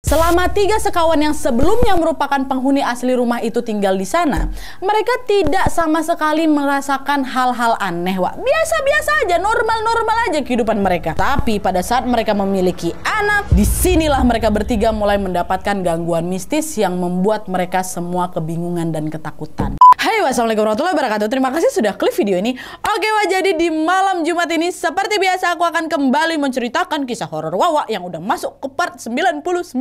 Selama 3 sekawan yang sebelumnya merupakan penghuni asli rumah itu tinggal di sana, mereka tidak sama sekali merasakan hal-hal aneh, Wak. Biasa-biasa aja, normal-normal aja kehidupan mereka. Tapi pada saat mereka memiliki anak, disinilah mereka bertiga mulai mendapatkan gangguan mistis yang membuat mereka semua kebingungan dan ketakutan. Hai, wassalamualaikum warahmatullahi wabarakatuh. Terima kasih sudah klik video ini. Oke, Wak, jadi di malam Jumat ini seperti biasa aku akan kembali menceritakan kisah horor Wawa yang udah masuk ke part 99.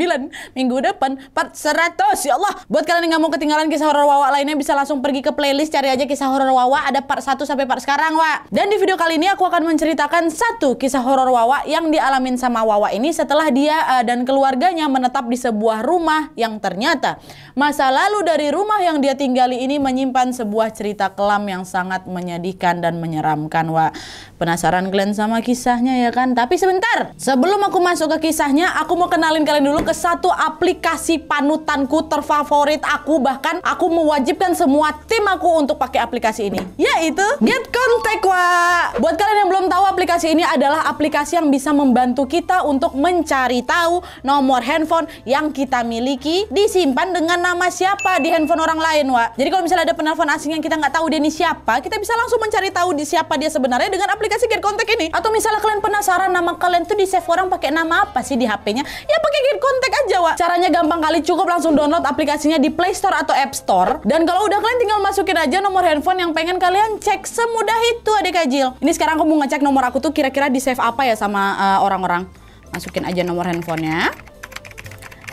Minggu depan part 100. Ya Allah. Buat kalian yang gak mau ketinggalan kisah horor Wawa lainnya, bisa langsung pergi ke playlist, cari aja kisah horor Wawa, ada part 1 sampai part sekarang, Wak. Dan di video kali ini aku akan menceritakan satu kisah horor Wawa yang dialamin sama Wawa ini setelah dia dan keluarganya menetap di sebuah rumah yang ternyata masa lalu dari rumah yang dia tinggali ini menyimpan sebuah cerita kelam yang sangat menyedihkan dan menyeramkan, Wak. Penasaran kalian sama kisahnya ya kan? Tapi sebentar, sebelum aku masuk ke kisahnya, aku mau kenalin kalian dulu ke satu aplikasi panutanku terfavorit aku. Bahkan aku mewajibkan semua tim aku untuk pakai aplikasi ini, yaitu Get Contact, Wak. Buat kalian yang belum tahu, aplikasi ini adalah aplikasi yang bisa membantu kita untuk mencari tahu nomor handphone yang kita miliki disimpan dengan nama siapa di handphone orang lain, Wak. Jadi kalau misalnya ada penelpon asing yang kita nggak tahu dia ini siapa, kita bisa langsung mencari tahu di siapa dia sebenarnya dengan aplikasi Get Contact ini. Atau misalnya kalian penasaran nama kalian tuh di save orang pakai nama apa sih di HP-nya, ya pakai Get Contact aja, Wak. Caranya gampang kali, cukup langsung download aplikasinya di Play Store atau App Store. Dan kalau udah, kalian tinggal masukin aja nomor handphone yang pengen kalian cek. Semudah itu, adik kajil. Ini sekarang aku mau ngecek nomor aku tuh kira-kira di save apa ya sama orang-orang. Masukin aja nomor handphonenya,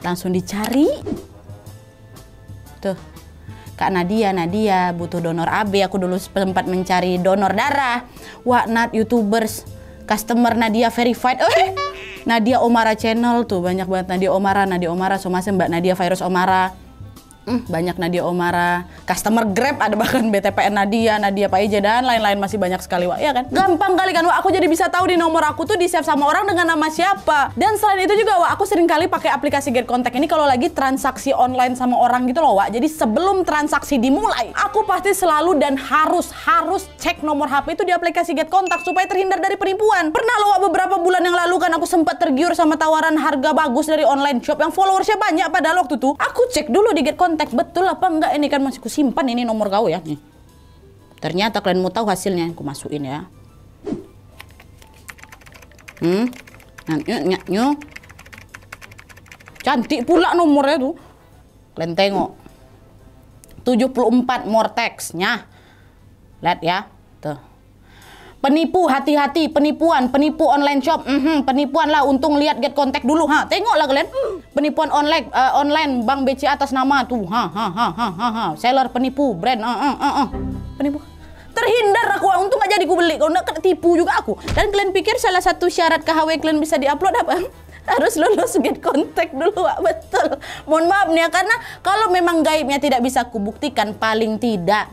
langsung dicari. Tuh, Kak Nadia butuh donor AB. Aku dulu sempat mencari donor darah. Wah, not YouTubers, customer Nadia verified. Nadia Omara channel tuh banyak banget. Nadia Omara somase Mbak Nadia Virus Omara. Banyak Nadia Omara, customer Grab, ada bahkan BTPN Nadia Pak Ije, dan lain-lain masih banyak sekali, Wak. Ya kan? Gampang kali kan, Wak. Aku jadi bisa tahu di nomor aku tuh di save sama orang dengan nama siapa. Dan selain itu juga, Wak, aku sering kali pakai aplikasi Get Contact ini kalau lagi transaksi online sama orang gitu loh, Wak. Jadi sebelum transaksi dimulai, aku pasti selalu dan harus cek nomor HP itu di aplikasi Get Contact supaya terhindar dari penipuan. Pernah loh, Wak, beberapa bulan yang lalu kan aku sempat tergiur sama tawaran harga bagus dari online shop yang followersnya banyak. Padahal waktu itu aku cek dulu di Get Contact, betul apa enggak, ini kan masih kusimpan ini nomor kau ya. Nih. Ternyata kalian mau tahu hasilnya, aku masukin ya. Cantik pula nomornya tuh. Kalian tengok. 74 more text-nya. Lihat ya. Tuh. Penipu, hati-hati, penipu online shop, penipuan lah. Untung lihat Get Contact dulu, tengoklah kalian, penipuan online bank BCA atas nama tuh, seller penipu, brand, penipu. Terhindar aku, untung gak jadi ku beli, kalau nggak kena tipu juga aku. Dan kalian pikir salah satu syarat KHW kalian bisa diupload apa? Harus lulus Get Contact dulu, Wak. Betul. Mohon maaf nih ya, karena kalau memang gaibnya tidak bisa kubuktikan, paling tidak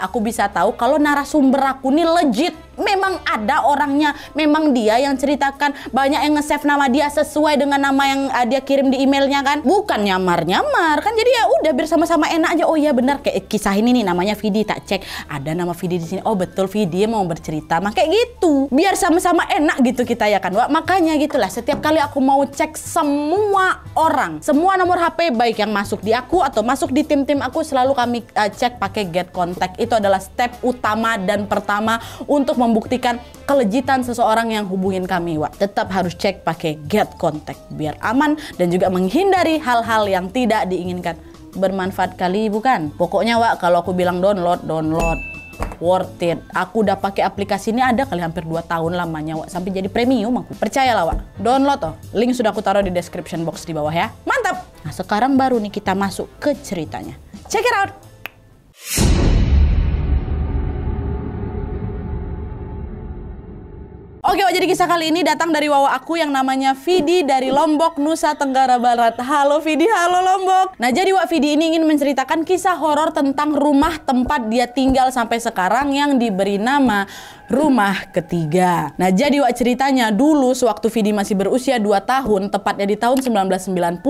aku bisa tahu kalau narasumber aku nih legit, memang ada orangnya, memang dia yang ceritakan, banyak yang nge-save nama dia sesuai dengan nama yang dia kirim di emailnya kan, bukan nyamar kan. Jadi ya udah, biar sama-sama enak aja. Oh iya benar, kayak kisah ini nih namanya Vidi, tak cek ada nama Vidi di sini. Oh betul, Vidi mau bercerita, makanya gitu, biar sama-sama enak gitu kita ya kan, Wak. Makanya gitulah, setiap kali aku mau cek semua orang, semua nomor HP baik yang masuk di aku atau masuk di tim-tim aku, selalu kami cek pakai Get Contact. Itu adalah step utama dan pertama untuk membuktikan kelejitan seseorang yang hubungin kami, Wak. Tetap harus cek pakai Get Contact biar aman dan juga menghindari hal-hal yang tidak diinginkan. Bermanfaat kali bukan? Pokoknya, Wak, kalau aku bilang download worth it. Aku udah pakai aplikasi ini ada kali hampir 2 tahun lamanya, Wak, sampai jadi premium aku. Percayalah, Wak. Download toh. Link sudah aku taruh di description box di bawah ya. Mantap. Nah, sekarang baru nih kita masuk ke ceritanya. Check it out. Oke, Wak, jadi kisah kali ini datang dari Wawa aku yang namanya Vidi dari Lombok, Nusa Tenggara Barat. Halo Vidi, halo Lombok. Nah, jadi Wak, Vidi ini ingin menceritakan kisah horor tentang rumah tempat dia tinggal sampai sekarang yang diberi nama Rumah ketiga. Nah, jadi Wak ceritanya dulu sewaktu Vidi masih berusia 2 tahun, tepatnya di tahun 1990,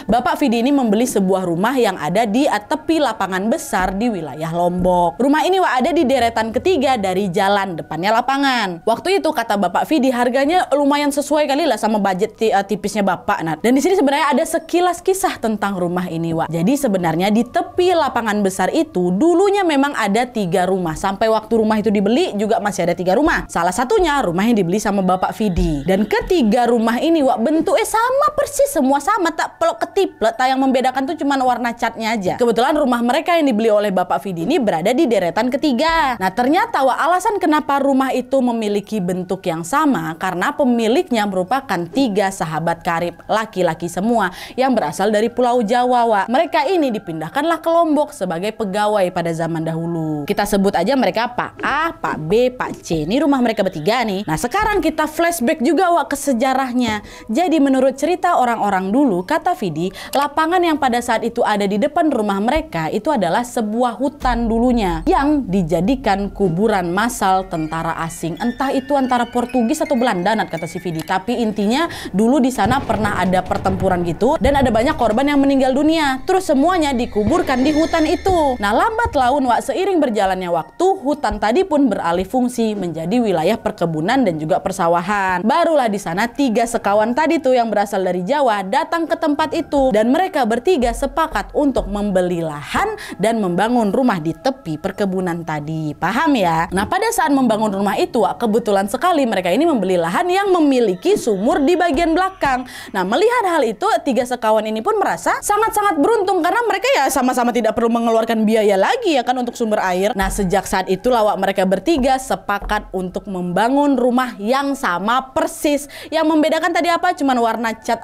Bapak Vidi ini membeli sebuah rumah yang ada di tepi lapangan besar di wilayah Lombok. Rumah ini Wak ada di deretan ketiga dari jalan, depannya lapangan. Waktu itu kata Bapak Vidi harganya lumayan sesuai kali lah sama budget tipisnya Bapak. Nah, dan di sini sebenarnya ada sekilas kisah tentang rumah ini Wak. Jadi sebenarnya di tepi lapangan besar itu dulunya memang ada 3 rumah. Sampai waktu rumah itu dibeli juga masih ada 3 rumah. Salah satunya rumah yang dibeli sama Bapak Vidi. Dan ketiga rumah ini Wak bentuknya sama persis, semua sama, tak pelok ketiplet. Yang membedakan tuh cuma warna catnya aja. Kebetulan rumah mereka yang dibeli oleh Bapak Vidi ini berada di deretan ketiga. Nah, ternyata Wak alasan kenapa rumah itu memiliki bentuk yang sama karena pemiliknya merupakan 3 sahabat karib, laki-laki semua yang berasal dari Pulau Jawa Wak. Mereka ini dipindahkanlah ke Lombok sebagai pegawai pada zaman dahulu. Kita sebut aja mereka Pak A, Pak B, Pak C. Ini rumah mereka bertiga nih. Nah, sekarang kita flashback juga Wak ke sejarahnya. Jadi menurut cerita orang-orang dulu, kata Vidi, lapangan yang pada saat itu ada di depan rumah mereka itu adalah sebuah hutan dulunya yang dijadikan kuburan massal tentara asing. Entah itu antara Portugis atau Belanda, kata si Vidi. Tapi intinya dulu di sana pernah ada pertempuran gitu dan ada banyak korban yang meninggal dunia. Terus semuanya dikuburkan di hutan itu. Nah, lambat laun Wak seiring berjalannya waktu, hutan tadi pun beralih fungsi menjadi wilayah perkebunan dan juga persawahan. Barulah di sana 3 sekawan tadi tuh yang berasal dari Jawa datang ke tempat itu dan mereka bertiga sepakat untuk membeli lahan dan membangun rumah di tepi perkebunan tadi. Paham ya? Nah, pada saat membangun rumah itu Wak, kebetulan sekali mereka ini membeli lahan yang memiliki sumur di bagian belakang. Nah, melihat hal itu 3 sekawan ini pun merasa sangat-sangat beruntung karena mereka ya sama-sama tidak perlu mengeluarkan biaya lagi ya kan untuk sumber air. Nah, sejak saat itulah Wak mereka bertiga sepakat untuk membangun rumah yang sama persis. Yang membedakan tadi apa? Cuman warna cat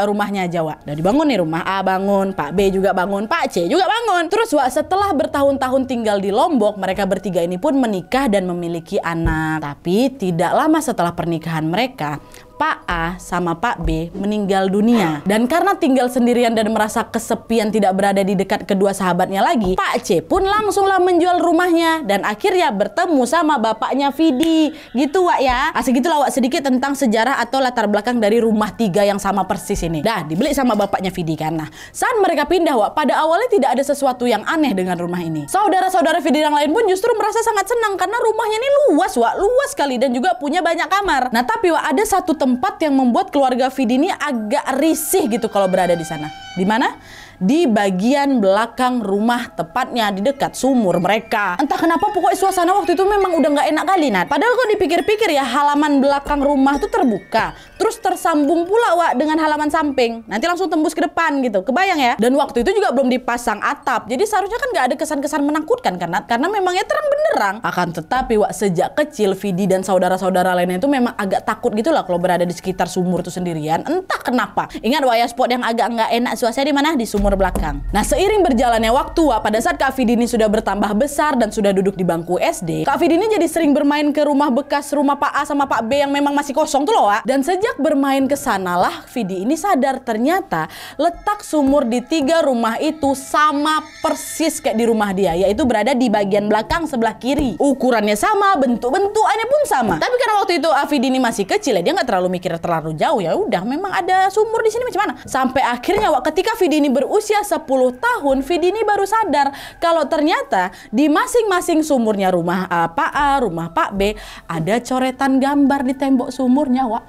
rumahnya aja Wak. Udah dibangun nih, rumah A bangun, Pak B juga bangun, Pak C juga bangun. Terus Wak setelah bertahun-tahun tinggal di Lombok, mereka bertiga ini pun menikah dan memiliki anak. Tapi tidak lama setelah pernikahan mereka, Pak A sama Pak B meninggal dunia. Dan karena tinggal sendirian dan merasa kesepian tidak berada di dekat kedua sahabatnya lagi, Pak C pun langsunglah menjual rumahnya dan akhirnya bertemu sama bapaknya Vidi. Gitu Wak ya. Asik gitu lah Wak sedikit tentang sejarah atau latar belakang dari rumah 3 yang sama persis ini. Dah dibeli sama bapaknya Vidi kan. Nah, saat mereka pindah Wak, pada awalnya tidak ada sesuatu yang aneh dengan rumah ini. Saudara-saudara Vidi yang lain pun justru merasa sangat senang karena rumahnya ini luas Wak, luas sekali dan juga punya banyak kamar. Nah, tapi Wak ada satu tempat yang membuat keluarga Vidi ini agak risih gitu kalau berada di sana. Di mana? Di bagian belakang rumah, tepatnya di dekat sumur mereka. Entah kenapa pokoknya suasana waktu itu memang udah nggak enak kali Nat. Padahal kok dipikir-pikir ya, halaman belakang rumah tuh terbuka, terus tersambung pula Wak dengan halaman samping. Nanti langsung tembus ke depan gitu. Kebayang ya? Dan waktu itu juga belum dipasang atap. Jadi seharusnya kan nggak ada kesan-kesan menakutkan kan Nat? Karena memangnya terang benderang. Akan tetapi Wak sejak kecil Vidi dan saudara-saudara lainnya itu memang agak takut gitu lah kalau berada di sekitar sumur itu sendirian. Entah kenapa. Ingat Wak ya, spot yang agak nggak enak suasana di mana? Di sumur belakang. Nah, seiring berjalannya waktu Wak, pada saat Kak Vidi ini sudah bertambah besar dan sudah duduk di bangku SD, Kak Vidi ini jadi sering bermain ke rumah bekas rumah Pak A sama Pak B yang memang masih kosong tuh loh Wak. Dan sejak bermain ke sanalah Vidi ini sadar ternyata letak sumur di 3 rumah itu sama persis kayak di rumah dia, yaitu berada di bagian belakang sebelah kiri. Ukurannya sama, bentuk-bentukannya pun sama. Tapi karena waktu itu Vidi ini masih kecil ya, dia nggak terlalu mikir terlalu jauh, ya udah memang ada sumur di sini macam mana. Sampai akhirnya Wak ketika Vidi ini berusia 10 tahun, Vidi ini baru sadar kalau ternyata di masing-masing sumurnya rumah Pak A, rumah Pak B ada coretan gambar di tembok sumurnya Wak.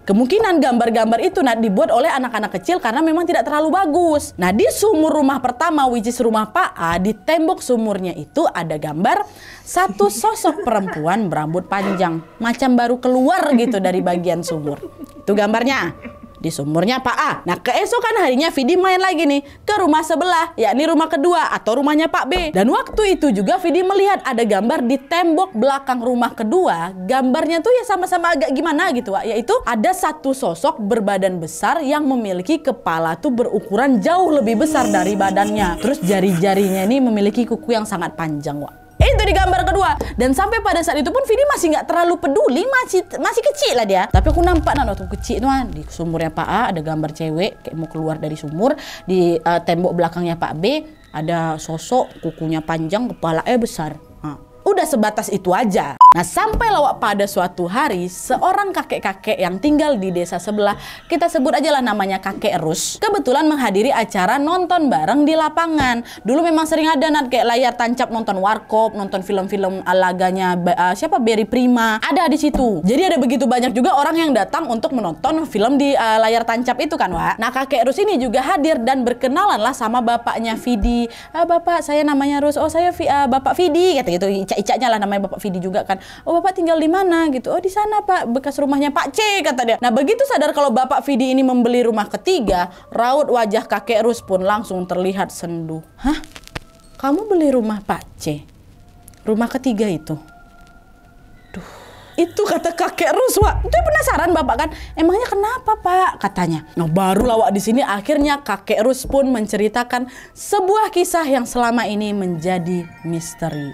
Kemungkinan gambar-gambar itu dibuat oleh anak-anak kecil karena memang tidak terlalu bagus. Nah, di sumur rumah pertama, which is rumah Pak A, di tembok sumurnya itu ada gambar satu sosok perempuan berambut panjang, macam baru keluar gitu dari bagian sumur. Itu gambarnya di sumurnya Pak A. Nah, keesokan harinya Vidi main lagi nih ke rumah sebelah, yakni rumah kedua atau rumahnya Pak B. Dan waktu itu juga Vidi melihat ada gambar di tembok belakang rumah kedua. Gambarnya tuh ya sama-sama agak gimana gitu Wak, yaitu ada satu sosok berbadan besar yang memiliki kepala tuh berukuran jauh lebih besar dari badannya. Terus jari-jarinya ini memiliki kuku yang sangat panjang Wak. Itu di gambar kedua. Dan sampai pada saat itu pun Vidi masih nggak terlalu peduli, masih kecil lah dia. Tapi aku nampak waktu kecil tuh di sumurnya Pak A ada gambar cewek kayak mau keluar dari sumur. Di tembok belakangnya Pak B ada sosok kukunya panjang, kepalanya besar. Udah sebatas itu aja. Nah, sampai lawak pada suatu hari seorang kakek-kakek yang tinggal di desa sebelah, kita sebut aja lah namanya Kakek Rus, kebetulan menghadiri acara nonton bareng di lapangan. Dulu memang sering ada kayak layar tancap, nonton warkop, nonton film-film laganya siapa Berry Prima, ada di situ. Jadi ada begitu banyak juga orang yang datang untuk menonton film di layar tancap itu kan, Wak. Nah, Kakek Rus ini juga hadir dan berkenalan lah sama bapaknya Vidi. Bapak, saya namanya Rus. Oh, saya Bapak Vidi, kata gitu. Icaknya lah namanya Bapak Vidi juga kan. Oh, Bapak tinggal di mana gitu? Oh, di sana Pak, bekas rumahnya Pak C, kata dia. Nah, begitu sadar kalau Bapak Vidi ini membeli rumah ketiga, raut wajah Kakek Rus pun langsung terlihat sendu. Hah? Kamu beli rumah Pak C? Rumah ketiga itu? Duh, itu kata Kakek Rus, Wak. Itu penasaran Bapak kan? Emangnya kenapa Pak? Katanya. Nah, baru lawak di sini akhirnya Kakek Rus pun menceritakan sebuah kisah yang selama ini menjadi misteri.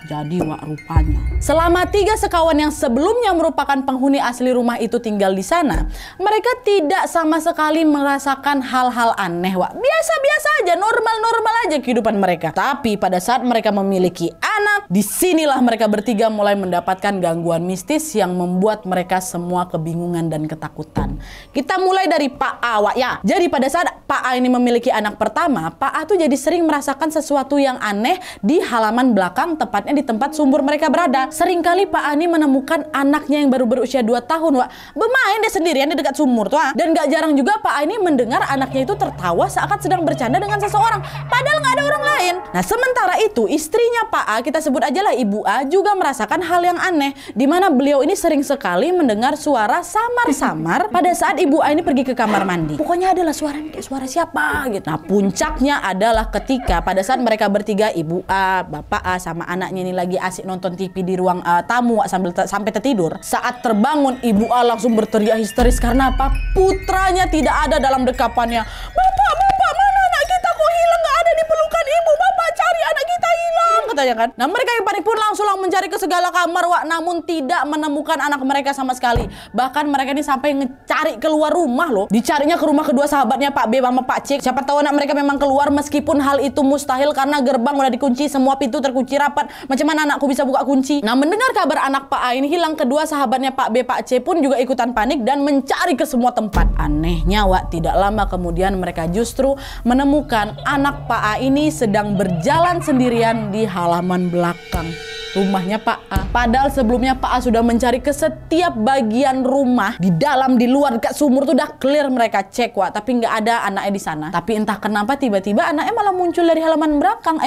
Jadi, Wak, rupanya selama 3 sekawan yang sebelumnya merupakan penghuni asli rumah itu tinggal di sana, mereka tidak sama sekali merasakan hal-hal aneh, Wak. Biasa-biasa aja, normal-normal aja kehidupan mereka. Tapi pada saat mereka memiliki anak, disinilah mereka bertiga mulai mendapatkan gangguan mistis yang membuat mereka semua kebingungan dan ketakutan. Kita mulai dari Pak A, Wak, ya. Jadi pada saat Pak A ini memiliki anak pertama, Pak A tuh jadi sering merasakan sesuatu yang aneh di halaman belakang, tepatnya di tempat sumur mereka berada. Seringkali Pak A ini menemukan anaknya yang baru berusia 2 tahun, Wak, bermain dia sendirian di dekat sumur tuh. Dan gak jarang juga Pak A ini mendengar anaknya itu tertawa saat sedang bercanda dengan seseorang, padahal gak ada orang lain. Nah, sementara itu istrinya Pak A, kita sebut aja lah Ibu A, juga merasakan hal yang aneh, di mana beliau ini sering sekali mendengar suara samar-samar pada saat Ibu A ini pergi ke kamar mandi. Pokoknya adalah suara kayak suara siapa gitu. Nah, puncaknya adalah ketika pada saat mereka bertiga, Ibu A, Bapak A, sama anaknya ini lagi asik nonton TV di ruang tamu sampai tertidur. Saat terbangun, Ibu A langsung berteriak histeris karena apa? Putranya tidak ada dalam dekapannya. Bapak, mana anak kita kok hilang? Gak ada di pelukan ibu. Bapak, cari anak kita hilang, katanya kan. Nah, mereka yang panik pun langsung mencari ke segala kamar, Wak, namun tidak menemukan anak mereka sama sekali. Bahkan mereka ini sampai ngecari keluar rumah loh. Dicarinya ke rumah kedua sahabatnya Pak B sama Pak C. Siapa tahu anak mereka memang keluar, meskipun hal itu mustahil karena gerbang udah dikunci, semua pintu terkunci rapat. Macam mana anakku bisa buka kunci? Nah, mendengar kabar anak Pak A ini hilang, kedua sahabatnya Pak B, Pak C pun juga ikutan panik dan mencari ke semua tempat. Anehnya, Wak, tidak lama kemudian mereka justru menemukan anak Pak A ini sedang berjalan sendirian di halaman belakang rumahnya Pak A. Padahal sebelumnya Pak A sudah mencari ke setiap bagian rumah, di dalam, di luar, dekat sumur tuh udah clear mereka cek, Wak, tapi nggak ada anaknya di sana. Tapi entah kenapa tiba-tiba anaknya malah muncul dari halaman belakang.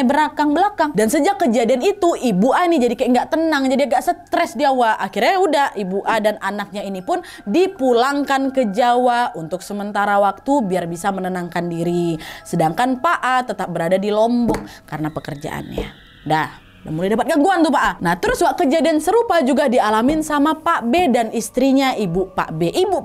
Dan sejak kejadian itu Ibu A ini jadi kayak nggak tenang, jadi agak stres dia, Wak. Akhirnya udah Ibu A dan anaknya ini pun dipulangkan ke Jawa untuk sementara waktu biar bisa menenangkan diri. Sedangkan Pak A tetap berada di Lombok karena pekerjaannya. Mulai dapat gangguan tuh Pak A. Nah, terus Wak, kejadian serupa juga dialamin sama Pak B dan istrinya Ibu Pak B. Ibu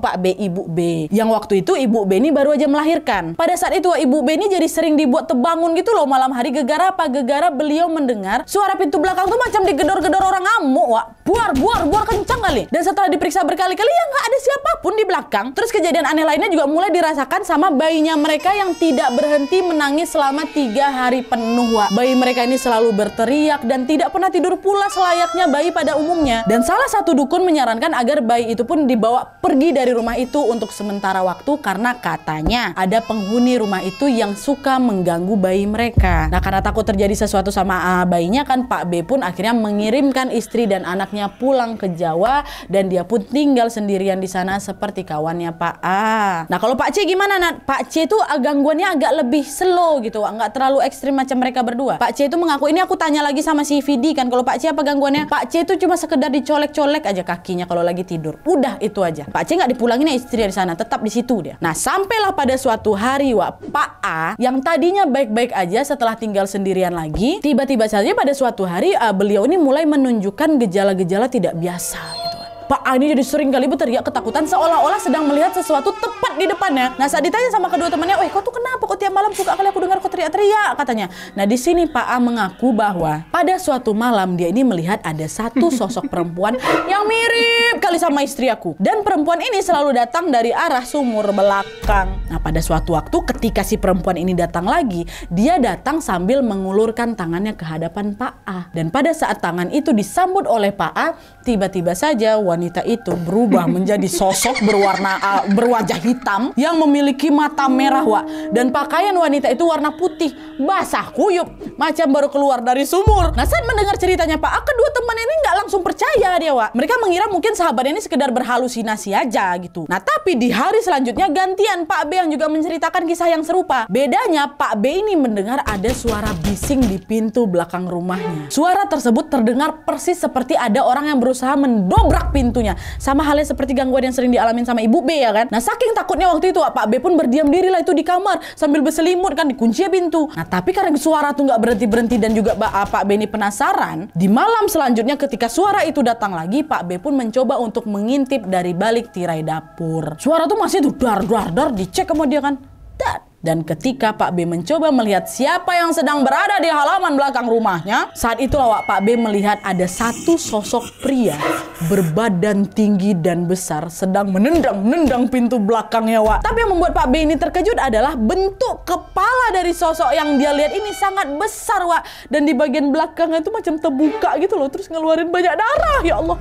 B. Yang waktu itu Ibu B ini baru aja melahirkan. Pada saat itu Wak, Ibu B ini jadi sering dibuat terbangun gitu loh malam hari. Gegara apa? Gegara beliau mendengar suara pintu belakang tuh macam digedor-gedor orang ngamuk, Wak. Buar kencang kali. Dan setelah diperiksa berkali-kali ya nggak ada siapapun di belakang. Terus kejadian aneh lainnya juga mulai dirasakan sama bayinya mereka yang tidak berhenti menangis selama 3 hari penuh, Wak. Bayi mereka ini selalu berteriak dan tidak pernah tidur pula selayaknya bayi pada umumnya. Dan salah satu dukun menyarankan agar bayi itu pun dibawa pergi dari rumah itu untuk sementara waktu karena katanya ada penghuni rumah itu yang suka mengganggu bayi mereka. Nah, karena takut terjadi sesuatu sama bayinya kan, Pak B pun akhirnya mengirimkan istri dan anaknya pulang ke Jawa dan dia pun tinggal sendirian di sana seperti kawannya Pak A. Nah, kalau Pak C gimana, Nat? Pak C itu gangguannya agak lebih slow gitu, nggak terlalu ekstrim macam mereka berdua. Pak C itu mengaku, ini aku tanya lagi sama si Vidi kan, kalau Pak C apa gangguannya? Pak C itu cuma sekedar dicolek-colek aja kakinya kalau lagi tidur. Udah itu aja. Pak C nggak dipulangin ya istri dari sana, tetap di situ dia. Nah, sampailah pada suatu hari, Wak, Pak A yang tadinya baik-baik aja setelah tinggal sendirian lagi, tiba-tiba saja pada suatu hari beliau ini mulai menunjukkan gejala-gejala tidak biasa gitu. Pak A ini jadi sering kali berteriak ketakutan seolah-olah sedang melihat sesuatu tepat di depannya. Nah, saat ditanya sama kedua temannya, "Weh, kau tuh kenapa? Kok tiap malam suka kali aku dengar kau teriak-teriak?" katanya. Nah, di sini Pak A mengaku bahwa pada suatu malam dia ini melihat ada satu sosok perempuan yang mirip kali sama istri aku. Dan perempuan ini selalu datang dari arah sumur belakang. Nah, pada suatu waktu ketika si perempuan ini datang lagi, dia datang sambil mengulurkan tangannya ke hadapan Pak A. Dan pada saat tangan itu disambut oleh Pak A, tiba-tiba saja wanita itu berubah menjadi sosok berwajah hitam yang memiliki mata merah, Wak. Dan pakaian wanita itu warna putih, basah kuyup, macam baru keluar dari sumur. Nah, saat mendengar ceritanya Pak A, kedua teman ini nggak langsung percaya dia, Wak. Mereka mengira mungkin sahabatnya ini sekedar berhalusinasi aja gitu. Nah, tapi di hari selanjutnya gantian Pak B yang juga menceritakan kisah yang serupa. Bedanya Pak B ini mendengar ada suara bising di pintu belakang rumahnya. Suara tersebut terdengar persis seperti ada orang yang berusaha mendobrak pintunya. Sama halnya seperti gangguan yang sering dialamin sama Ibu B ya kan. Nah, saking takutnya waktu itu Pak B pun berdiam diri lah itu di kamar sambil berselimut kan, dikunci pintu. Nah, tapi karena suara tuh nggak berhenti-berhenti dan juga Pak B ini penasaran, di malam selanjutnya ketika suara itu datang lagi, Pak B pun mencoba untuk mengintip dari balik tirai dapur. Suara tuh masih tuh dar, dicek sama dia kan. Dan ketika Pak B mencoba melihat siapa yang sedang berada di halaman belakang rumahnya, saat itulah Pak B melihat ada satu sosok pria berbadan tinggi dan besar sedang menendang pintu belakangnya, Wak. Tapi yang membuat Pak B ini terkejut adalah bentuk kepala dari sosok yang dia lihat ini sangat besar, Wak. Dan di bagian belakangnya itu macam terbuka gitu loh, terus ngeluarin banyak darah, ya Allah.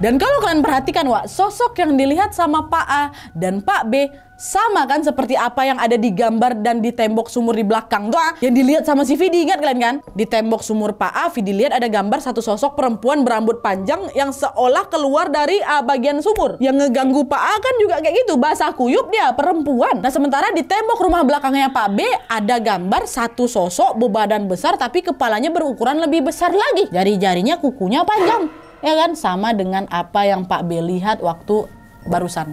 Dan kalau kalian perhatikan, Wak, sosok yang dilihat sama Pak A dan Pak B sama kan seperti apa yang ada di gambar dan di tembok sumur di belakang tuh, yang dilihat sama si Vidi. Ingat kalian kan? Di tembok sumur Pak A, Vidi lihat ada gambar satu sosok perempuan berambut panjang yang seolah keluar dari bagian sumur. Yang ngeganggu Pak A kan juga kayak gitu, basah kuyup dia, perempuan. Nah, sementara di tembok rumah belakangnya Pak B ada gambar satu sosok berbadan besar tapi kepalanya berukuran lebih besar lagi. Jari-jarinya, kukunya panjang. Ya kan, sama dengan apa yang Pak B lihat waktu barusan.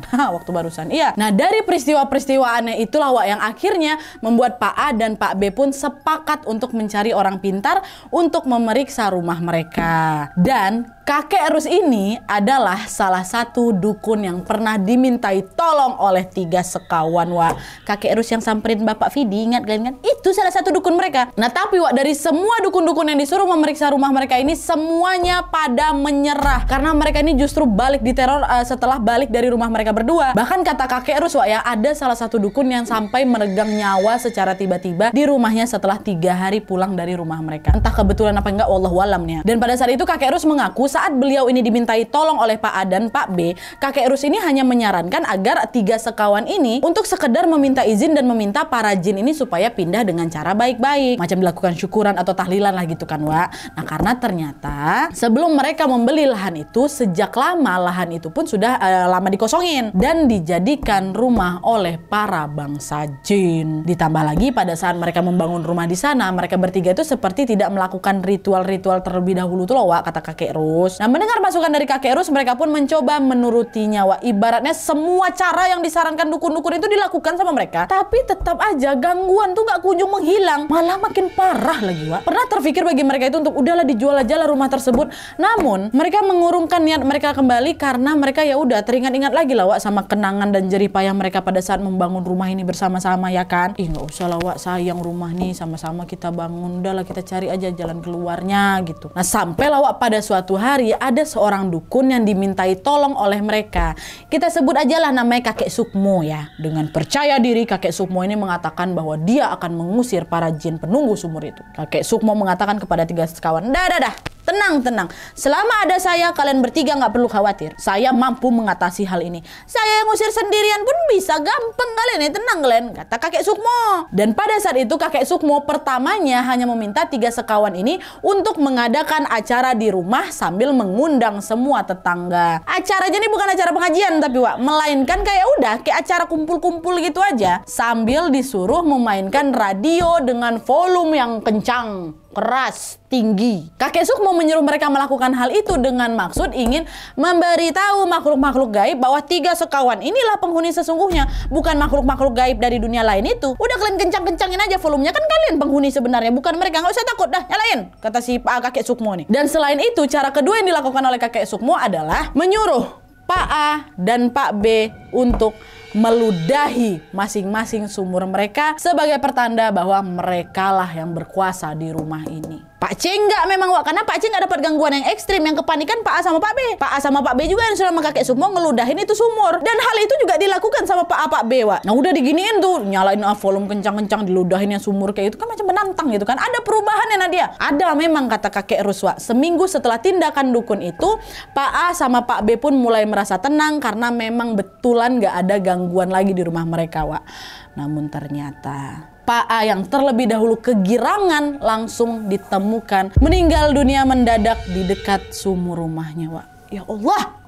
Iya. Nah, dari peristiwa-peristiwa aneh itulah, Wak, yang akhirnya membuat Pak A dan Pak B pun sepakat untuk mencari orang pintar untuk memeriksa rumah mereka. Dan kakek Erus ini adalah salah satu dukun yang pernah dimintai tolong oleh 3 sekawan, Wak. Kakek Erus yang samperin Bapak Vidi, ingat kalian kan? Itu salah satu dukun mereka. Nah, tapi Wak, dari semua dukun-dukun yang disuruh memeriksa rumah mereka ini, semuanya pada menyerah karena mereka ini justru balik diteror setelah balik dari rumah mereka berdua. Bahkan kata kakek Erus, Wak, ya, ada salah satu dukun yang sampai meregang nyawa secara tiba-tiba di rumahnya setelah 3 hari pulang dari rumah mereka. Entah kebetulan apa enggak, wallahualam nih. Dan pada saat itu kakek Erus mengaku saat beliau ini dimintai tolong oleh Pak A dan Pak B, kakek Erus ini hanya menyarankan agar 3 sekawan ini untuk sekedar meminta izin dan meminta para jin ini supaya pindah dengan cara baik-baik, macam dilakukan syukuran atau tahlilan lah gitu kan, Wak. Nah, karena ternyata sebelum mereka membeli lahan itu, sejak lama lahan itu pun sudah lama dikosongin dan dijadikan rumah oleh para bangsa jin. Ditambah lagi pada saat mereka membangun rumah di sana, mereka bertiga itu seperti tidak melakukan ritual-ritual terlebih dahulu tuh loh, Wak, kata kakek Erus. Nah, mendengar masukan dari kakek Erus, mereka pun mencoba menurutinya, Wak. Ibaratnya semua cara yang disarankan dukun-dukun itu dilakukan sama mereka, tapi tetap aja gangguan tuh gak kunjung menghilang, malah makin parah lagi, Wak. Pernah terpikir bagi mereka itu untuk udahlah dijual aja lah rumah tersebut. Namun mereka mengurungkan niat mereka kembali karena mereka ya udah teringat-ingat lagi lah, Wak, sama kenangan dan jerih payah mereka pada saat membangun rumah ini bersama-sama, ya kan? Ih, nggak usah lah, Wak, sayang rumah nih, sama-sama kita bangun, udahlah kita cari aja jalan keluarnya gitu. Nah, sampailah, Wak, pada suatu hari ada seorang dukun yang dimintai tolong oleh mereka. Kita sebut aja lah namanya kakek Sukmo ya. Dengan percaya diri, kakek Sukmo ini mengatakan bahwa dia akan mengusir para jin penunggu sumur itu. Kakek Sukmo mengatakan kepada 3 sekawan, dah. Tenang. Selama ada saya, kalian bertiga nggak perlu khawatir. Saya mampu mengatasi hal ini. Saya yang ngusir sendirian pun bisa, gampang kalian ya, tenang kalian, kata kakek Sukmo. Dan pada saat itu kakek Sukmo pertamanya hanya meminta 3 sekawan ini untuk mengadakan acara di rumah sambil mengundang semua tetangga. Acaranya ini bukan acara pengajian tapi, Wak, melainkan kayak acara kumpul-kumpul gitu aja, sambil disuruh memainkan radio dengan volume yang kencang. keras, tinggi. Kakek Sukmo menyuruh mereka melakukan hal itu dengan maksud ingin memberitahu makhluk-makhluk gaib bahwa 3 sekawan inilah penghuni sesungguhnya, bukan makhluk-makhluk gaib dari dunia lain itu. Udah kalian kencang-kencangin aja volumenya, kan kalian penghuni sebenarnya, bukan mereka. Nggak usah takut, dah nyalain, kata si kakek Sukmo nih. Dan selain itu, cara kedua yang dilakukan oleh kakek Sukmo adalah menyuruh Pak A dan Pak B untuk meludahi masing-masing sumur mereka sebagai pertanda bahwa merekalah yang berkuasa di rumah ini. Pak C enggak memang, Wak, karena Pak C enggak dapat gangguan yang ekstrim. Yang kepanikan Pak A sama Pak B. Pak A sama Pak B juga yang sudah sama kakek Sukmo ngeludahin itu sumur. Dan hal itu juga dilakukan sama Pak A, Pak B, Wak. Nah udah diginiin tuh, nyalain volume kencang-kencang, diludahinnya sumur kayak itu kan macam menantang gitu kan. Ada perubahannya Nadia. Ada memang, kata kakek Ruswa. Seminggu setelah tindakan dukun itu, Pak A sama Pak B pun mulai merasa tenang karena memang betulan nggak ada gangguan lagi di rumah mereka, Wak. Namun ternyata Pak A yang terlebih dahulu kegirangan langsung ditemukan meninggal dunia mendadak di dekat sumur rumahnya, Wak. Ya Allah,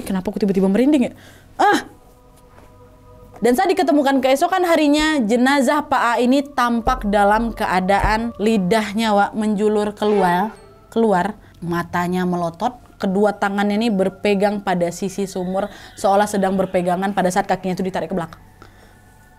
kenapa aku tiba-tiba merinding ya? Dan saat diketemukan keesokan harinya, jenazah Pak A ini tampak dalam keadaan lidahnya, Wak, menjulur keluar, matanya melotot, kedua tangannya ini berpegang pada sisi sumur seolah sedang berpegangan pada saat kakinya itu ditarik ke belakang.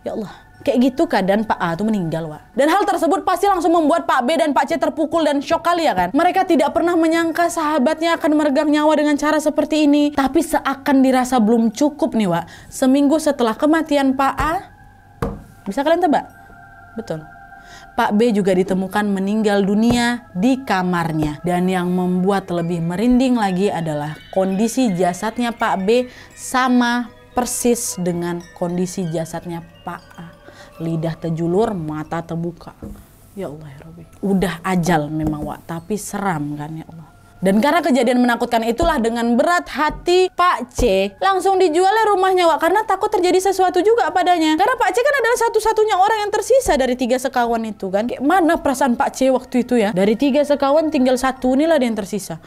Ya Allah, kayak gitu keadaan Pak A itu meninggal, Wak. Dan hal tersebut pasti langsung membuat Pak B dan Pak C terpukul dan shock kali ya kan. Mereka tidak pernah menyangka sahabatnya akan meregang nyawa dengan cara seperti ini. Tapi seakan dirasa belum cukup nih, Wak. Seminggu setelah kematian Pak A, bisa kalian tebak? Betul. Pak B juga ditemukan meninggal dunia di kamarnya. Dan yang membuat lebih merinding lagi adalah kondisi jasadnya Pak B sama persis dengan kondisi jasadnya Pak A. Lidah terjulur, mata terbuka. Ya Allah ya Rabbi. Udah ajal memang, Wak, tapi seram kan ya Allah. Dan karena kejadian menakutkan itulah dengan berat hati Pak C langsung dijualnya rumahnya, Wak, karena takut terjadi sesuatu juga padanya. Karena Pak C kan adalah satu-satunya orang yang tersisa dari 3 sekawan itu kan. Kayak mana perasaan Pak C waktu itu ya? Dari 3 sekawan tinggal 1 inilah yang tersisa.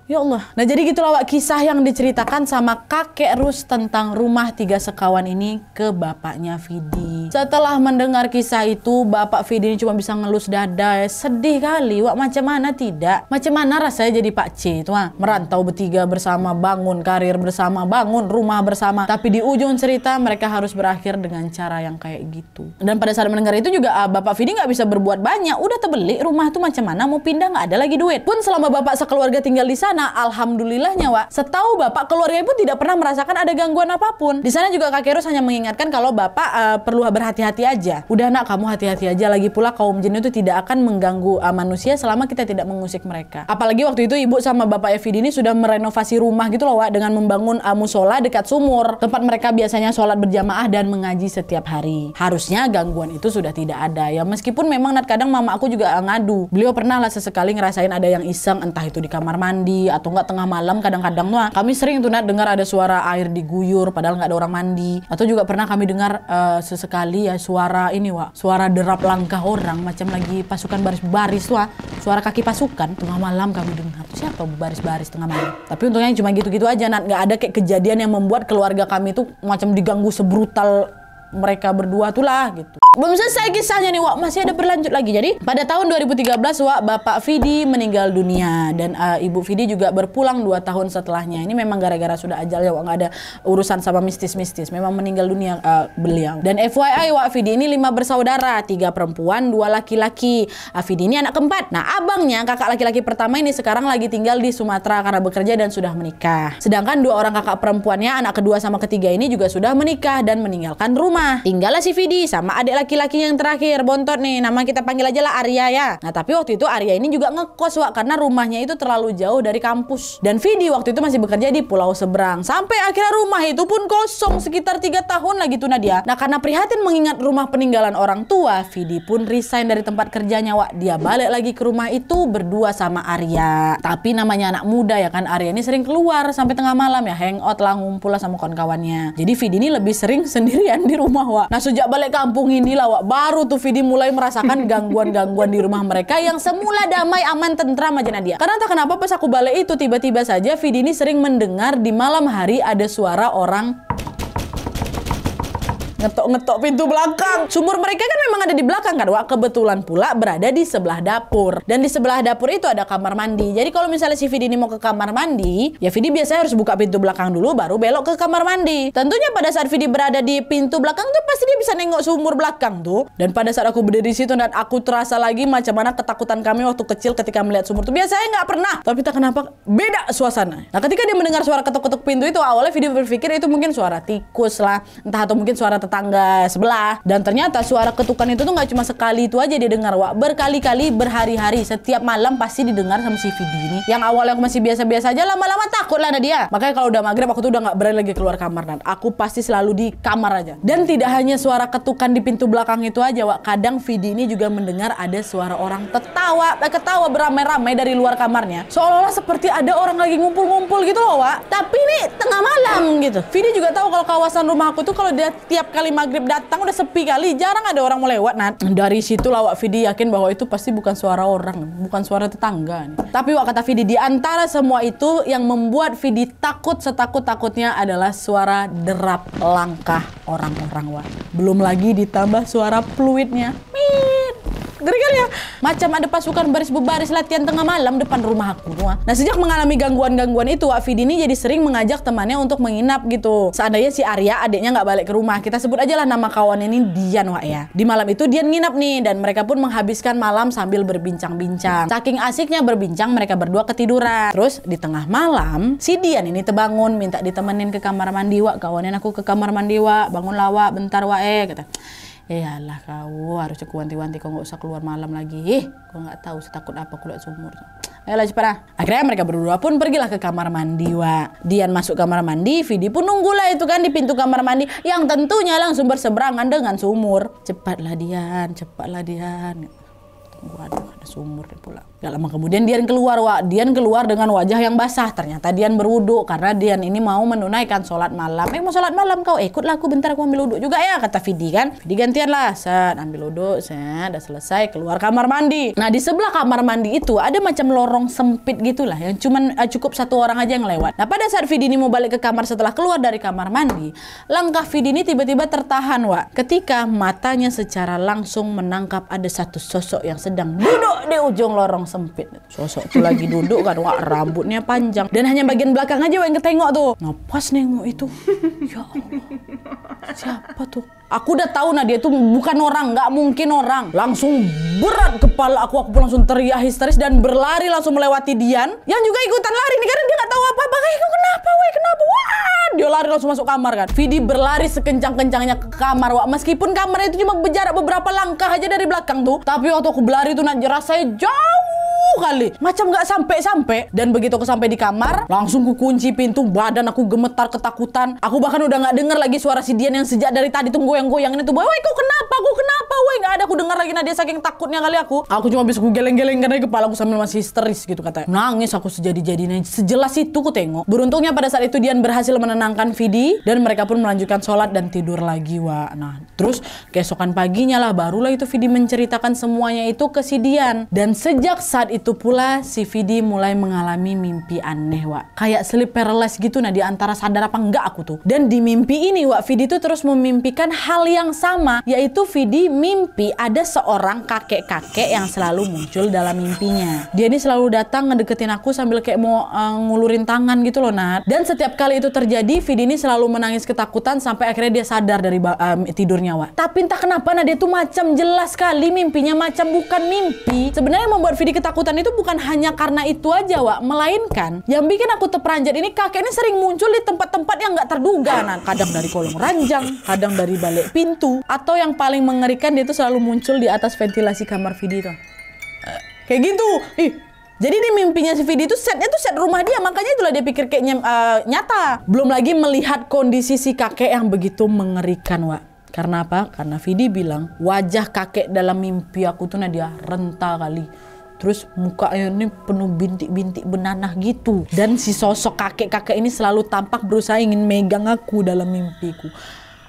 Ya Allah. Nah jadi gitulah, Wak, kisah yang diceritakan sama kakek Rus tentang rumah 3 sekawan ini ke bapaknya Vidi. Setelah mendengar kisah itu, bapak Vidi ini cuma bisa ngelus dada. Sedih kali, Wak, macam mana tidak? Macam mana rasanya jadi Pak C itu, Wak? Merantau bertiga bersama, bangun karir bersama, bangun rumah bersama. Tapi di ujung cerita mereka harus berakhir dengan cara yang kayak gitu. Dan pada saat mendengar itu juga bapak Vidi nggak bisa berbuat banyak. Udah terbeli rumah tuh, macam mana mau pindah, nggak ada lagi duit. Pun selama bapak sekeluarga tinggal di sana, nah, alhamdulillahnya, Wak, setahu bapak keluarga pun tidak pernah merasakan ada gangguan apapun. Di sana juga kakek Rus hanya mengingatkan kalau bapak perlu berhati-hati aja. Udah nak, kamu hati-hati aja. Lagi pula kaum jin itu tidak akan mengganggu manusia selama kita tidak mengusik mereka. Apalagi waktu itu ibu sama bapak Evidi ini sudah merenovasi rumah gitu loh, Wak, dengan membangun musola dekat sumur, tempat mereka biasanya sholat berjamaah dan mengaji setiap hari. Harusnya gangguan itu sudah tidak ada ya. Meskipun memang kadang mama aku juga ngadu. Beliau pernah lah sesekali ngerasain ada yang iseng, entah itu di kamar mandi atau enggak tengah malam. Kadang-kadang tuh kami sering tuh dengar ada suara air diguyur padahal nggak ada orang mandi. Atau juga pernah kami dengar sesekali ya suara ini, Wak, suara derap langkah orang macam lagi pasukan baris-baris tuh, suara kaki pasukan tengah malam kami dengar. Siapa baris-baris tengah malam? Tapi untungnya cuma gitu-gitu aja, nggak ada kayak kejadian yang membuat keluarga kami tuh macam diganggu sebrutal mereka berdua tuh lah gitu. Belum selesai kisahnya nih, Wak, masih ada berlanjut lagi. Jadi pada tahun 2013, Wak, bapak Vidi meninggal dunia dan ibu Vidi juga berpulang 2 tahun setelahnya. Ini memang gara-gara sudah ajal ya, Wak, nggak ada urusan sama mistis-mistis. Memang meninggal dunia beliau. Dan FYI, Wak, Vidi ini 5 bersaudara, 3 perempuan, 2 laki-laki. Vidi ini anak keempat. Nah abangnya, kakak laki-laki pertama ini sekarang lagi tinggal di Sumatera karena bekerja dan sudah menikah. Sedangkan 2 orang kakak perempuannya, anak kedua sama ketiga ini juga sudah menikah dan meninggalkan rumah. Tinggallah si Vidi sama adik laki-laki yang terakhir, bontot nih, nama kita panggil aja lah Arya ya. Nah tapi waktu itu Arya ini juga ngekos, Wak, karena rumahnya itu terlalu jauh dari kampus. Dan Vidi waktu itu masih bekerja di pulau seberang. Sampai akhirnya rumah itu pun kosong sekitar 3 tahun lagi tuh Nadia. Nah karena prihatin mengingat rumah peninggalan orang tua, Vidi pun resign dari tempat kerjanya, Wak. Dia balik lagi ke rumah itu berdua sama Arya. Tapi namanya anak muda ya kan, Arya ini sering keluar sampai tengah malam ya, hangout lah, ngumpul lah sama kawan-kawannya. Jadi Vidi ini lebih sering sendirian di rumah, Wak. Nah sejak balik kampung inilah, Wak, baru tuh Vidi mulai merasakan gangguan-gangguan di rumah mereka yang semula damai, aman, tentram aja Nadia. Karena entah kenapa pas aku balik itu tiba-tiba saja Vidi ini sering mendengar di malam hari ada suara orang ngetok-ngetok pintu belakang. Sumur mereka kan memang ada di belakang kan, Wak. Kebetulan pula berada di sebelah dapur. Dan di sebelah dapur itu ada kamar mandi. Jadi kalau misalnya si Vidi ini mau ke kamar mandi, ya Vidi biasanya harus buka pintu belakang dulu baru belok ke kamar mandi. Tentunya pada saat Vidi berada di pintu belakang tuh pasti dia bisa nengok sumur belakang tuh. Dan pada saat aku berdiri di situ dan aku terasa lagi macam mana ketakutan kami waktu kecil ketika melihat sumur tuh. Biasanya nggak pernah, tapi tak kenapa beda suasana. Nah, ketika dia mendengar suara ketuk-ketuk pintu itu, awalnya Vidi berpikir itu mungkin suara tikus lah, entah atau mungkin suara tetangga sebelah. Dan ternyata suara ketukan itu tuh nggak cuma sekali itu aja dia dengar, Wak. Berkali-kali, berhari-hari, setiap malam pasti didengar sama si Vidi ini. Yang awalnya aku masih biasa-biasa aja, lama-lama takut lah dia. Makanya kalau udah maghrib aku tuh udah nggak berani lagi keluar kamar, dan aku pasti selalu di kamar aja. Dan tidak hanya suara ketukan di pintu belakang itu aja, Wak. Kadang Vidi ini juga mendengar ada suara orang ketawa beramai-ramai dari luar kamarnya. Seolah-olah seperti ada orang lagi ngumpul-ngumpul gitu loh, Wak. Tapi ini tengah malam gitu. Vidi juga tahu kalau kawasan rumah aku tuh kalau dia tiap kali maghrib datang udah sepi kali, jarang ada orang mau lewat. Nah, dari situ lah, Wak, Vidi yakin bahwa itu pasti bukan suara orang, bukan suara tetangga nih. Tapi, Wak, kata Vidi, di antara semua itu yang membuat Vidi takut setakut-takutnya adalah suara derap langkah orang-orang, Wak. Belum lagi ditambah suara fluidnya. Ngeri kan ya? Macam ada pasukan baris berbaris latihan tengah malam depan rumah aku. Nah, sejak mengalami gangguan-gangguan itu, Wak, Vidi ini jadi sering mengajak temannya untuk menginap gitu. Seandainya si Arya, adiknya nggak balik ke rumah, kita sebut aja lah nama kawan ini Dian, Wak, ya. Di malam itu Dian nginap nih, dan mereka pun menghabiskan malam sambil berbincang-bincang. Saking asiknya berbincang, mereka berdua ketiduran. Terus di tengah malam, si Dian ini terbangun, minta ditemenin ke kamar mandi, Wak. Kawanin aku ke kamar mandi, Wak. Bangunlah, Wak, bentar, Wak, kata. Yalah, kau harusnya kuanti-wanti, kau nggak usah keluar malam lagi. Kau nggak tahu setakut apa aku lihat sumur. Ayolah cepat. Akhirnya mereka berdua pun pergilah ke kamar mandi, Wak. Dian masuk kamar mandi, Vidi pun nunggulah itu kan di pintu kamar mandi yang tentunya langsung berseberangan dengan sumur. Cepatlah Dian. Waduh, ada sumur nih pula. Gak lama kemudian Dian keluar, Wak. Dian keluar dengan wajah yang basah. Ternyata Dian berwudu karena Dian ini mau menunaikan sholat malam. Mau sholat malam kau? Ikutlah aku bentar, aku ambil wudu juga ya, kata Vidi kan. Vidi gantian lah, ambil wudu, udah selesai, keluar kamar mandi. Nah, di sebelah kamar mandi itu ada macam lorong sempit gitulah yang cuman cukup satu orang aja yang lewat. Nah, pada saat Vidi ini mau balik ke kamar setelah keluar dari kamar mandi, langkah Vidi ini tiba-tiba tertahan, Wak. Ketika matanya secara langsung menangkap ada satu sosok yang sedang duduk di ujung lorong sempit. Sosok itu lagi duduk kan, Wak, rambutnya panjang dan hanya bagian belakang aja, Wak, yang ketengok tuh. Napas nengok itu. Ya Allah, siapa tuh? Aku udah tahu, nah dia tuh bukan orang, nggak mungkin orang. Langsung berat kepala aku pun langsung teriak histeris dan berlari langsung melewati Dian yang juga ikutan lari nih karena dia nggak tahu apa-apa. Kenapa, Wak? Kenapa? Wah, dia lari langsung masuk kamar kan. Vidi berlari sekencang-kencangnya ke kamar, Wak. Meskipun kamar itu cuma berjarak beberapa langkah aja dari belakang tuh, tapi waktu aku berlari tuh rasanya jauh kali, macam nggak sampai-sampai. Dan begitu aku sampai di kamar, langsung ku kunci pintu, badan aku gemetar ketakutan. Aku bahkan udah nggak dengar lagi suara si Dian yang sejak dari tadi tuh goyang-goyang itu. Woi, kau kenapa? Woi, nggak ada aku dengar lagi. Nah, dia saking takutnya kali aku cuma bisa ku geleng-gelengkan dari kepala aku sambil masih histeris gitu katanya. Nangis aku sejadi-jadinya, sejelas itu ku tengok. Beruntungnya pada saat itu Dian berhasil menenangkan Vidi dan mereka pun melanjutkan sholat dan tidur lagi, Wak. Nah, terus keesokan paginya lah barulah itu Vidi menceritakan semuanya itu ke si Dian. Dan sejak saat itu pula si Vidi mulai mengalami mimpi aneh, Wak. Kayak sleep paralysis gitu, nah di antara sadar apa enggak aku tuh. Dan di mimpi ini, Wak, Vidi tuh terus memimpikan hal yang sama, yaitu Vidi mimpi ada seorang kakek-kakek yang selalu muncul dalam mimpinya. Dia ini selalu datang ngedeketin aku sambil kayak mau ngulurin tangan gitu loh, Nat. Dan setiap kali itu terjadi, Vidi ini selalu menangis ketakutan sampai akhirnya dia sadar dari tidurnya, Wak. Tapi entah kenapa, nah dia tuh macam jelas sekali mimpinya macam bukan mimpi. Sebenarnya yang membuat Vidi ketakutan itu bukan hanya karena itu aja, Wak, melainkan yang bikin aku terperanjat ini kakek ini sering muncul di tempat-tempat yang nggak terduga, Nat. Kadang dari kolong ranjang, kadang dari balik pintu, atau yang paling mengerikan dia tuh selalu muncul di atas ventilasi kamar Vidi tuh. Kayak gitu. Jadi di mimpinya si Vidi itu setnya tuh set rumah dia, makanya itulah dia pikir kayaknya nyata. Belum lagi melihat kondisi si kakek yang begitu mengerikan, Wak. Karena apa? Karena Vidi bilang wajah kakek dalam mimpi aku tuh dia renta kali. Terus mukanya ini penuh bintik-bintik benanah gitu. Dan si sosok kakek-kakek ini selalu tampak berusaha ingin megang aku dalam mimpiku.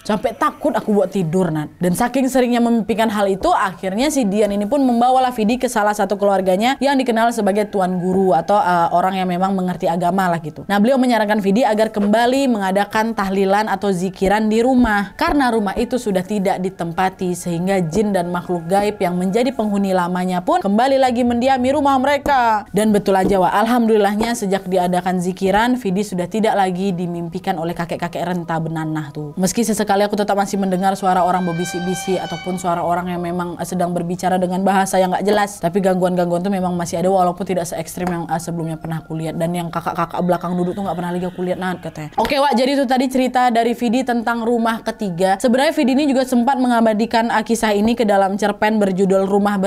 Sampai takut aku buat tidur, Nat. Dan saking seringnya memimpikan hal itu, akhirnya si Dian ini pun membawalah Vidi ke salah satu keluarganya yang dikenal sebagai tuan guru atau orang yang memang mengerti agama lah gitu. Nah, beliau menyarankan Vidi agar kembali mengadakan tahlilan atau zikiran di rumah. Karena rumah itu sudah tidak ditempati sehingga jin dan makhluk gaib yang menjadi penghuni lamanya pun kembali lagi mendiami rumah mereka. Dan betul aja, Wak, alhamdulillahnya sejak diadakan zikiran, Vidi sudah tidak lagi dimimpikan oleh kakek-kakek renta benanah tuh. Meski sesekali aku tetap masih mendengar suara orang berbisik-bisik ataupun suara orang yang memang sedang berbicara dengan bahasa yang gak jelas. Tapi gangguan-gangguan tuh memang masih ada walaupun tidak se ekstrim yang sebelumnya pernah aku lihat. Dan yang kakak-kakak belakang duduk tuh gak pernah lagi aku lihat, Nat, katanya. Oke, Wak, jadi itu tadi cerita dari Vidi tentang rumah ketiga. Sebenarnya Vidi ini juga sempat mengabadikan kisah ini ke dalam cerpen berjudul Rumah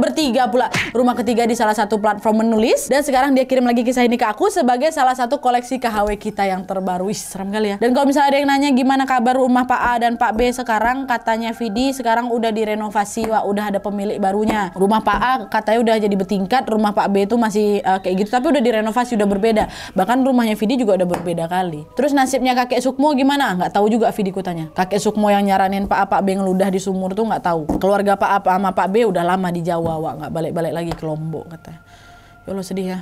Bertiga pula. Rumah Ketiga di salah satu platform menulis. Dan sekarang dia kirim lagi kisah ini ke aku sebagai salah satu koleksi KHW kita yang terbaru. Wih, serem kali ya. Dan kalau misalnya ada yang nanya gimana kabar rumah Pak A dan Pak B sekarang, katanya Vidi sekarang udah direnovasi, Wak, udah ada pemilik barunya. Rumah Pak A katanya udah jadi bertingkat, rumah Pak B itu masih kayak gitu tapi udah direnovasi, udah berbeda. Bahkan rumahnya Vidi juga udah berbeda kali. Terus nasibnya kakek Sukmo gimana? Nggak tahu juga, Vidi kutanya. Kakek Sukmo yang nyaranin Pak A Pak B ngeludah di sumur tuh nggak tahu. Keluarga Pak A sama Pak B udah lama di Jawa, Wak, nggak balik-balik lagi ke Lombok katanya. Ya Allah, sedih ya.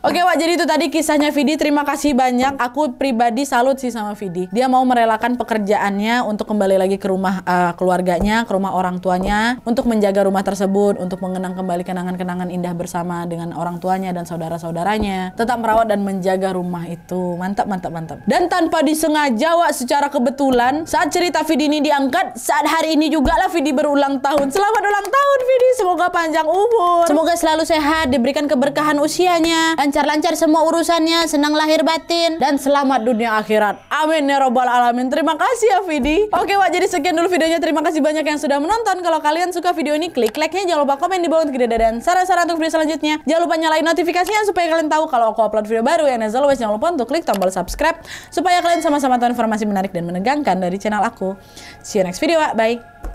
Oke, Wak, jadi itu tadi kisahnya Vidi. Terima kasih banyak. Aku pribadi salut sih sama Vidi. Dia mau merelakan pekerjaannya untuk kembali lagi ke rumah keluarganya, ke rumah orang tuanya, untuk menjaga rumah tersebut, untuk mengenang kembali kenangan-kenangan indah bersama dengan orang tuanya dan saudara-saudaranya. Tetap merawat dan menjaga rumah itu. Mantap, mantap, mantap. Dan tanpa disengaja, Wak, secara kebetulan saat cerita Vidi ini diangkat, saat hari ini juga lah Vidi berulang tahun. Selamat ulang tahun, Vidi. Semoga panjang umur. Semoga selalu sehat, diberikan keberkahan usianya, lancar-lancar semua urusannya, senang lahir batin, dan selamat dunia akhirat. Amin ya robbal alamin. Terima kasih ya Vidi. Oke, Wak, jadi sekian dulu videonya. Terima kasih banyak yang sudah menonton. Kalau kalian suka video ini, klik like-nya. Jangan lupa komen di bawah untuk ide dan saran-saran untuk video selanjutnya. Jangan lupa nyalain notifikasinya supaya kalian tahu kalau aku upload video baru. And as always, jangan lupa untuk klik tombol subscribe supaya kalian sama-sama tahu informasi menarik dan menegangkan dari channel aku. See you next video, Wak. Bye.